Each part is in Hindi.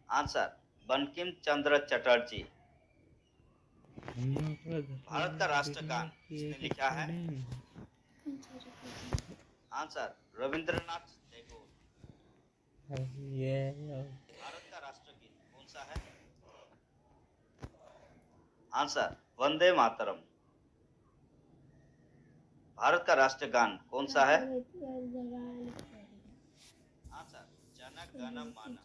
आंसर बंकिम चंद्र चटर्जी। भारत का राष्ट्रगान किसने लिखा है? आंसर रविंद्रनाथ टैगोर। भारत का राष्ट्रगीत कौन सा है? आंसर वंदे मातरम। भारत का राष्ट्रगान कौन सा है? आंसर जन गण मन।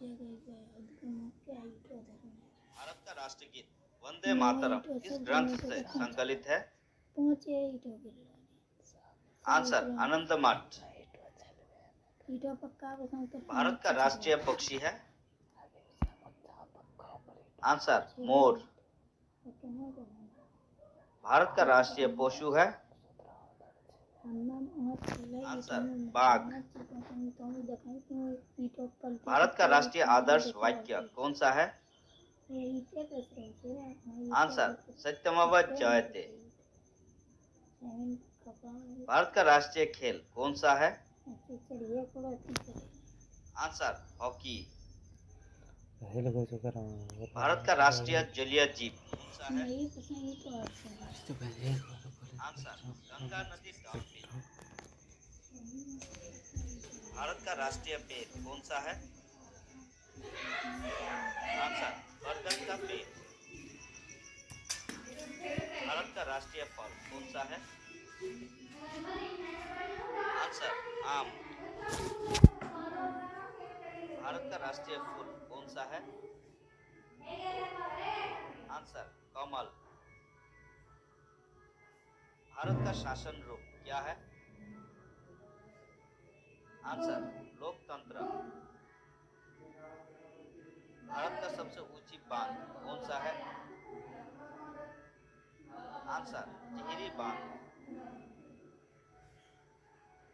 भारत का राष्ट्रगीत वंदे मातरम किस ग्रंथ से संकलित है? आंसर आनंद मठ। भारत का राष्ट्रीय पक्षी है? Answer more. भारत का राष्ट्रीय पशु है? आंसर बाघ। भारत का राष्ट्रीय आदर्श वाक्य कौन सा है? आंसर सत्यमेव जयते। भारत का राष्ट्रीय खेल कौन सा है? Answer hockey. भारत का राष्ट्रीय जलीय जीव कौन सा है? आंसर गंगा नदी डॉल्फिन। भारत का राष्ट्रीय पेड़ कौन सा है? आंसर बरगद का पेड़। भारत का राष्ट्रीय फल कौन सा है? आंसर आम। भारत का राष्ट्रीय फूल कौन सा है? आंसर कमल। भारत का शासन रूप क्या है? आंसर लोकतंत्र। भारत का सबसे ऊंची बांध कौन सा है? आंसर टिहरी बांध।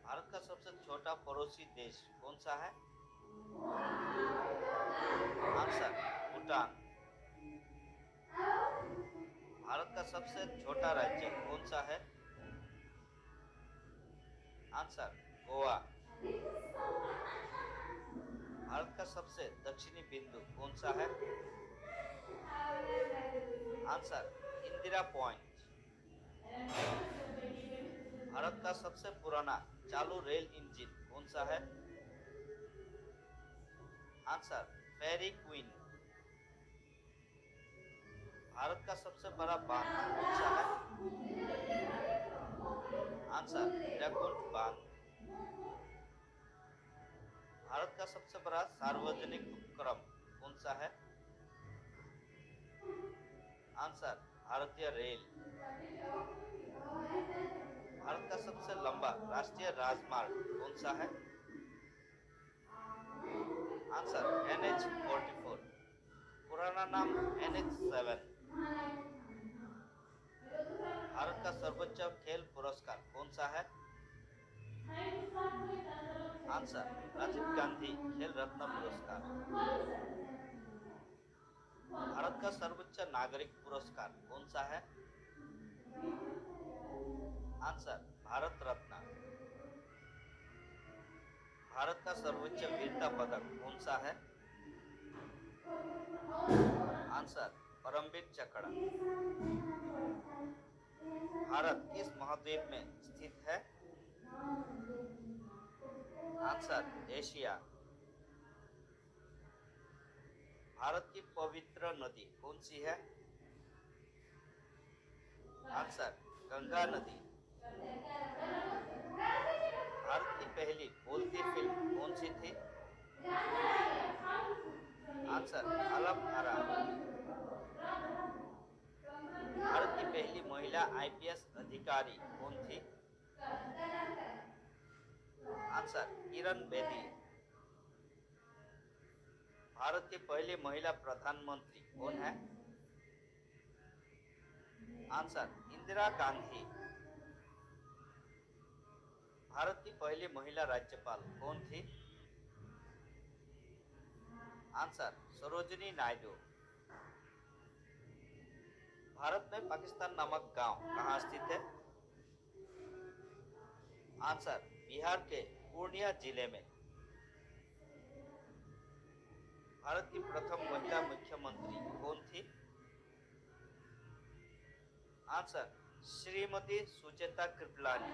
भारत का सबसे छोटा पड़ोसी देश कौन सा है? आंसर भूटान। भारत का सबसे छोटा राज्य कौन सा है? आंसर गोवा। भारत का सबसे दक्षिणी बिंदु कौन सा है? Answer Indira point. भारत का सबसे पुराना चालू रेल इंजन कौन सा है? आंसर फेरी क्वीन। भारत का सबसे बड़ा बांध कौन सा है? आंसर हीराकुंड बांध। भारत का सबसे बड़ा सार्वजनिक उपक्रम कौन सा है? आंसर भारतीय रेल। भारत का सबसे लंबा राष्ट्रीय राजमार्ग कौन सा है? Answer NH-44। पुराना नाम NH-7। भारत का सर्वोच्च खेल पुरस्कार कौन सा है? आंसर राजीव गांधी खेल रत्न पुरस्कार। भारत का सर्वोच्च नागरिक पुरस्कार कौन सा है? आंसर भारत रत्न। भारत का सर्वोच्च वीरता पदक कौन सा है? आंसर परमवीर चक्र। भारत किस महाद्वीप में स्थित है? Answer Asia. भारत की पवित्र नदी कौन सी है? आंसर गंगा नदी। भारत की पहली बोलती फिल्म कौन सी थी? आंसर आलम आरा। भारत की पहली महिला IPS अधिकारी कौन थी? आंसर किरण बेदी। भारत की पहली महिला प्रधानमंत्री कौन है? आंसर इंदिरा गांधी। भारत की पहली महिला राज्यपाल कौन थी? आंसर सरोजिनी नायडू। भारत में पाकिस्तान नामक गांव कहाँ स्थित है? आंसर बिहार के पूर्णिया जिले में। भारत की प्रथम महिला मुख्यमंत्री कौन थी? आंसर श्रीमती सुचेता कृपलानी।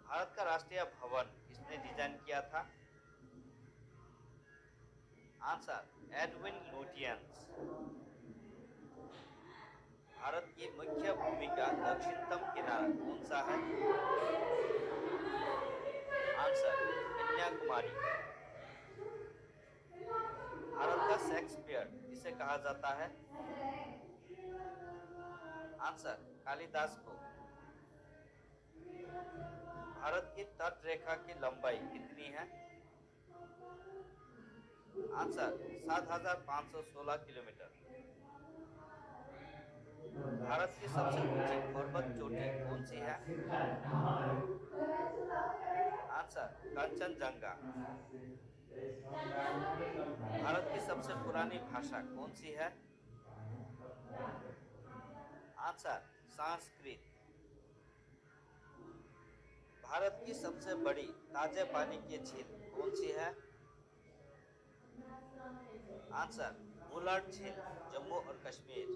भारत का राष्ट्रीय भवन किसने डिजाइन किया था? Answer Edwin Lutyens. भारत की मुख्य भूमि का दक्षिणतम किनारा कौन सा है? आंसर कन्याकुमारी। भारत का शेक्सपियर किसे कहा जाता है? आंसर कालिदास को। भारत की तट रेखा की लंबाई कितनी है? Answer 7,516 kilometre. भारत की सबसे ऊंची पर्वत चोटी कौन सी है? आंसर कंचनजंगा। भारत की सबसे पुरानी भाषा कौन सी है? आंसर संस्कृत। भारत की सबसे बड़ी ताजे पानी की झील कौन सी है? आंसर बुलर झील, जम्मू और कश्मीर।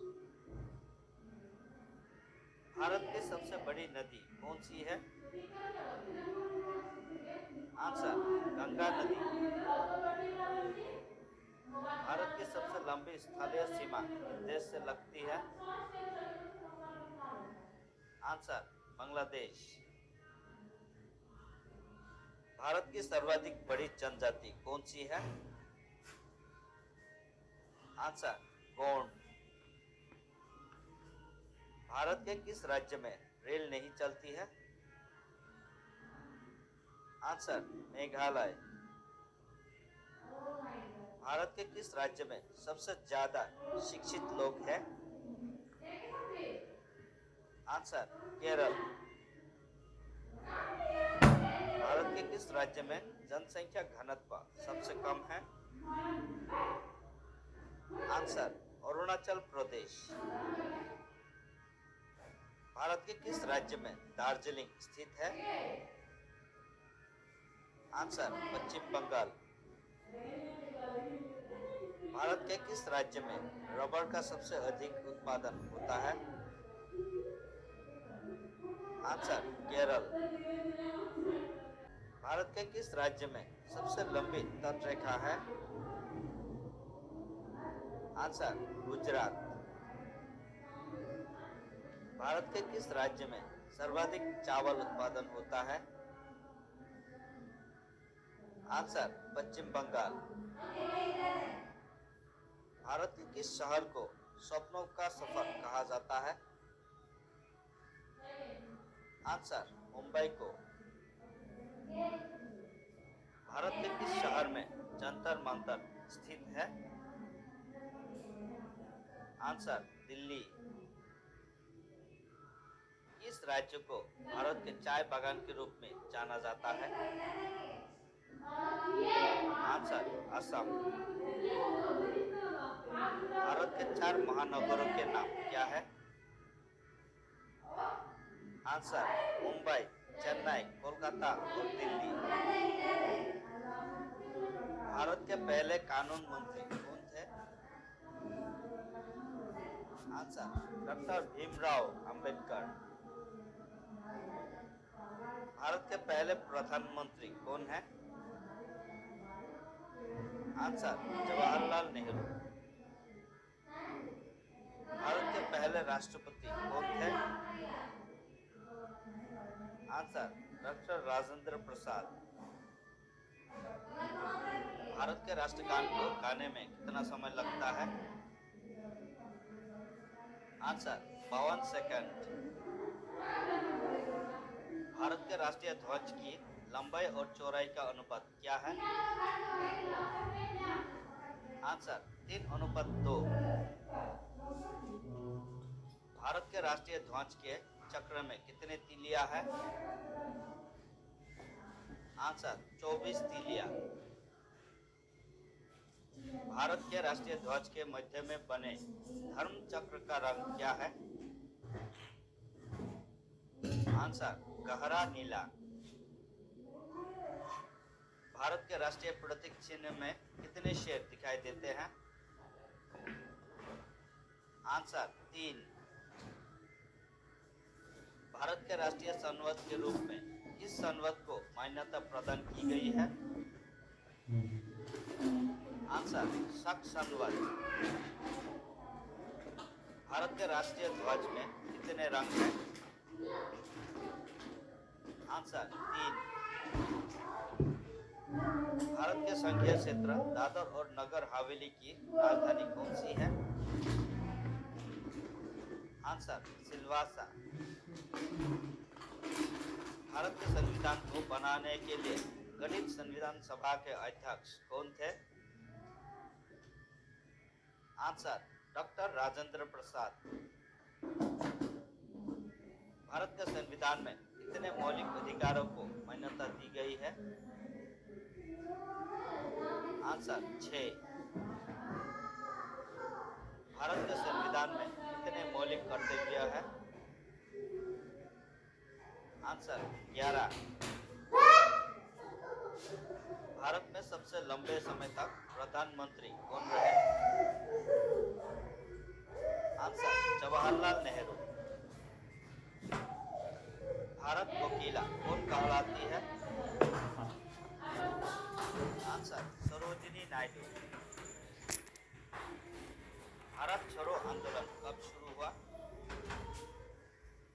भारत की सबसे बड़ी नदी कौन सी है? आंसर गंगा नदी। भारत की सबसे लंबी स्थलीय सीमा किस देश से लगती है? आंसर बांग्लादेश। भारत की सर्वाधिक बड़ी जनजाति कौन सी है? आंसर गोंड। भारत के किस राज्य में रेल नहीं चलती है? आंसर मेघालय। भारत के किस राज्य में सबसे ज्यादा शिक्षित लोग हैं? आंसर केरल। भारत के किस राज्य में जनसंख्या घनत्व सबसे कम है? आंसर अरुणाचल प्रदेश। भारत के किस राज्य में दार्जिलिंग स्थित है? आंसर पश्चिम बंगाल। भारत के किस राज्य में रबर का सबसे अधिक उत्पादन होता है? आंसर केरल। भारत के किस राज्य में सबसे लंबी तट रेखा है? आंसर गुजरात। भारत के किस राज्य में सर्वाधिक चावल उत्पादन होता है? आंसर पश्चिम बंगाल। भारत के किस शहर को सपनों का सफर कहा जाता है? आंसर मुंबई को। भारत के किस शहर में जंतर मंतर स्थित है? आंसर दिल्ली। किस राज्य को भारत के चाय बागान के रूप में जाना जाता है? आंसर असम। भारत के 4 महानगरों के नाम क्या है? आंसर मुंबई, चेन्नई, कोलकाता और दिल्ली। भारत के पहले कानून मंत्री कौन थे? Answer doctor Bhimrao Ambedkar. भारत के पहले प्रधानमंत्री कौन है? आंसर जवाहरलाल नेहरू। भारत के पहले राष्ट्रपति कौन थे? Answer doctor Rajendra Prasad. भारत के राष्ट्रगान को गाने में कितना समय लगता है? Answer 52 second. भारत के राष्ट्रीय ध्वज की लंबाई और चौड़ाई का अनुपात क्या है? आंसर 3:2। भारत के राष्ट्रीय ध्वज के चक्र में कितने तीलियां हैं? आंसर 24 तीलियां। भारत के राष्ट्रीय ध्वज के मध्य में बने धर्म चक्र का रंग क्या है? आंसर गहरा नीला। भारत भारत के राष्ट्रीय प्रतीक चिन्ह में कितने शेर दिखाई देते हैं? आंसर 3। भारत के राष्ट्रीय संवत के रूप में किस संवत को मान्यता प्रदान की गई है? आंसर शक संवत। भारत के राष्ट्रीय ध्वज में कितने रंग हैं? आंसर 3। भारत के संघीय क्षेत्र दादर और नगर हवेली की राजधानी कौन सी है? आंसर सिलवासा। भारत के संविधान को बनाने के लिए गठित संविधान सभा के अध्यक्ष कौन थे? Answer doctor Rajendra Prasad. भारत के संविधान में कितने मौलिक अधिकारों को मान्यता दी गई है? आंसर 6। भारत के संविधान में कितने मौलिक कर्तव्य हैं? आंसर 11। भारत में सबसे लंबे समय तक प्रधानमंत्री कौन रहे? आंसर जवाहरलाल नेहरू। भारत को किला कौन कहलाती है? आंसर सरोजिनी नायडू। भारत छोड़ो आंदोलन कब शुरू हुआ?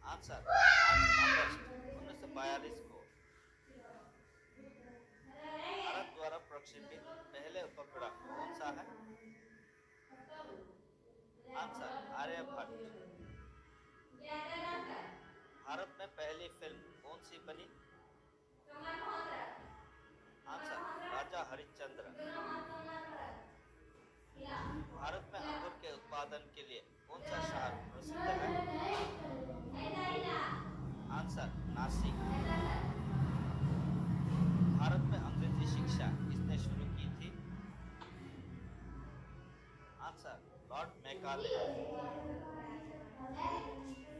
आंसर 5 अगस्त 1942 को। भारत द्वारा प्रक्षेपित पहले उपग्रह कौन सा है? आंसर आर्यभट्ट। भारत में पहली फिल्म कौन सी बनी? आंसर राजा हरिश्चंद्र। भारत में अंगूर के उत्पादन के लिए कौन सा शहर प्रसिद्ध है? आंसर नासिक। भारत में अंग्रेजी शिक्षा किसने शुरू की थी? Answer Lord Macaulay.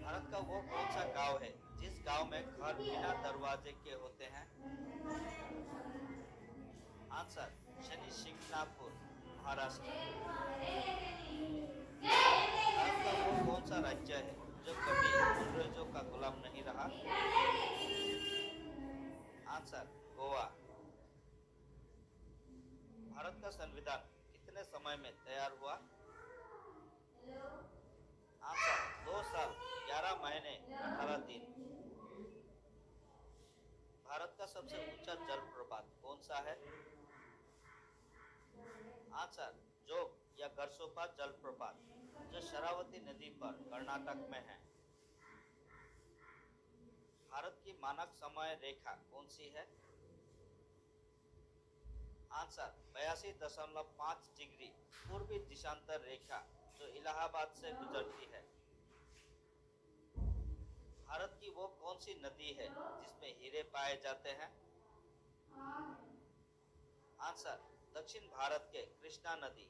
भारत का वो कौन सा गांव है जिस गांव में घर बिना दरवाजे के होते हैं? आंसर शनि शिंगणापुर, महाराष्ट्र। भारत का वो कौन सा राज्य है जो कभी अंग्रेजों का गुलाम नहीं रहा? आंसर गोवा। भारत का संविधान कितने समय में तैयार हुआ? आंसर 2 साल 11 महीने 18 दिन। भारत का सबसे ऊंचा जलप्रपात कौन सा है? आंसर जोग या गरसोपा जलप्रपात जो शरावती नदी पर कर्नाटक में है। भारत की मानक समय रेखा कौन सी है? आंसर 82.5 डिग्री पूर्वी दिशांतर रेखा जो इलाहाबाद से गुजरती है। भारत की वो कौन सी नदी है जिसमें हीरे पाए जाते हैं? आंसर दक्षिण भारत के कृष्णा नदी।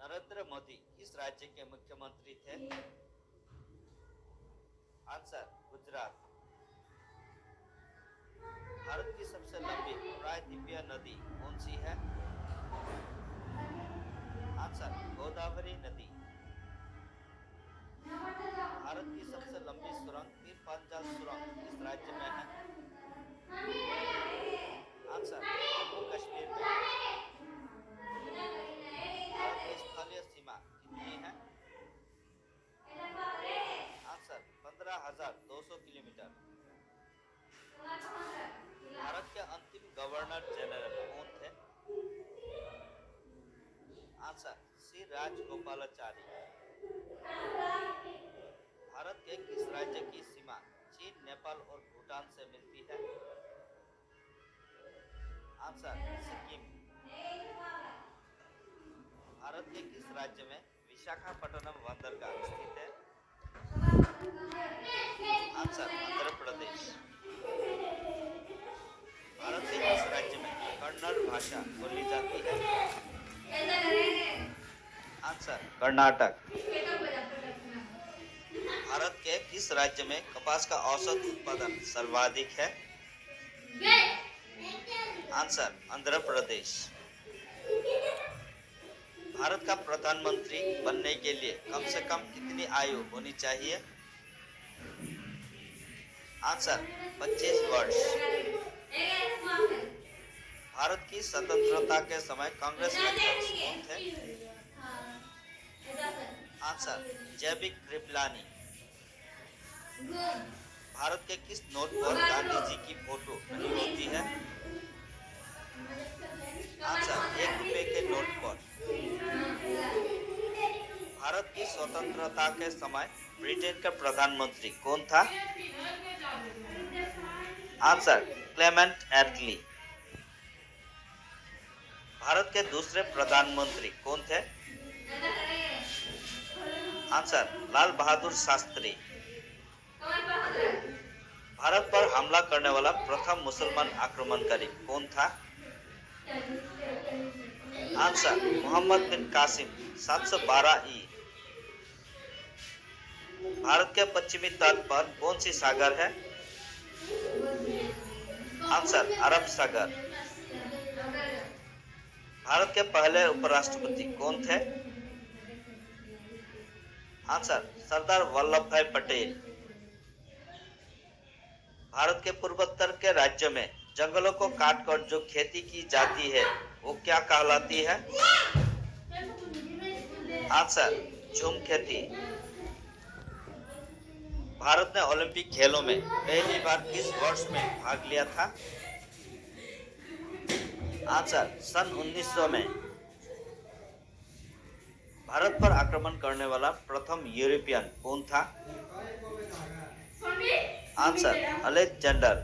नरेंद्र मोदी किस राज्य के मुख्यमंत्री थे? आंसर गुजरात। भारत की सबसे लंबी प्रायद्वीपीय नदी कौन सी है? आंसर गोदावरी नदी। भारत की सबसे लंबी सुरंग पीर पंजाल सुरंग किस राज्य में है? आंसर जम्मू कश्मीर में। भारत की स्थलीय सीमा कितनी है? Answer 15,200 kilometre. भारत के अंतिम गवर्नर जनरल कौन थे? आंसर श्री राजगोपालाचारी। भारत के किस राज्य की सीमा चीन, नेपाल और भूटान से मिलती है? आंसर सिक्किम। भारत के किस राज्य में विशाखापट्टनम बंदरगाह स्थित है? आंसर आंध्र प्रदेश। भारत के किस राज्य में कन्नड़ भाषा बोली जाती है? आंसर कर्नाटक। भारत के किस राज्य में कपास का औसत उत्पादन सर्वाधिक है? आंसर आंध्र प्रदेश। भारत का प्रधानमंत्री बनने के लिए कम से कम कितनी आयु होनी चाहिए? आंसर 25 वर्ष। भारत की स्वतंत्रता के समय कांग्रेस अध्यक्ष कौन थे? आंसर जैविक कृपलानी। भारत के किस नोट पर गांधी जी की फोटो नहीं होती है? आंसर 1 रुपए के नोट पर। भारत की स्वतंत्रता के समय ब्रिटेन का प्रधानमंत्री कौन था? आंसर क्लेमेंट एटली। भारत के दूसरे प्रधानमंत्री कौन थे? आंसर लाल बहादुर शास्त्री। भारत पर हमला करने वाला प्रथम मुसलमान आक्रमणकारी कौन था? आंसर मोहम्मद बिन कासिम 712 ई। भारत के पश्चिमी तट पर कौन सी सागर है? आंसर अरब सागर। भारत के पहले उपराष्ट्रपति कौन थे? आंसर सरदार वल्लभ भाई पटेल। भारत के पूर्वोत्तर के राज्यों में जंगलों को काटकर जो खेती की जाती है वो क्या कहलाती है? आंसर झूम खेती। भारत ने ओलंपिक खेलों में पहली बार किस वर्ष में भाग लिया था? आंसर सन 1900 में। भारत पर आक्रमण करने वाला प्रथम यूरोपियन कौन था? Answer Alexander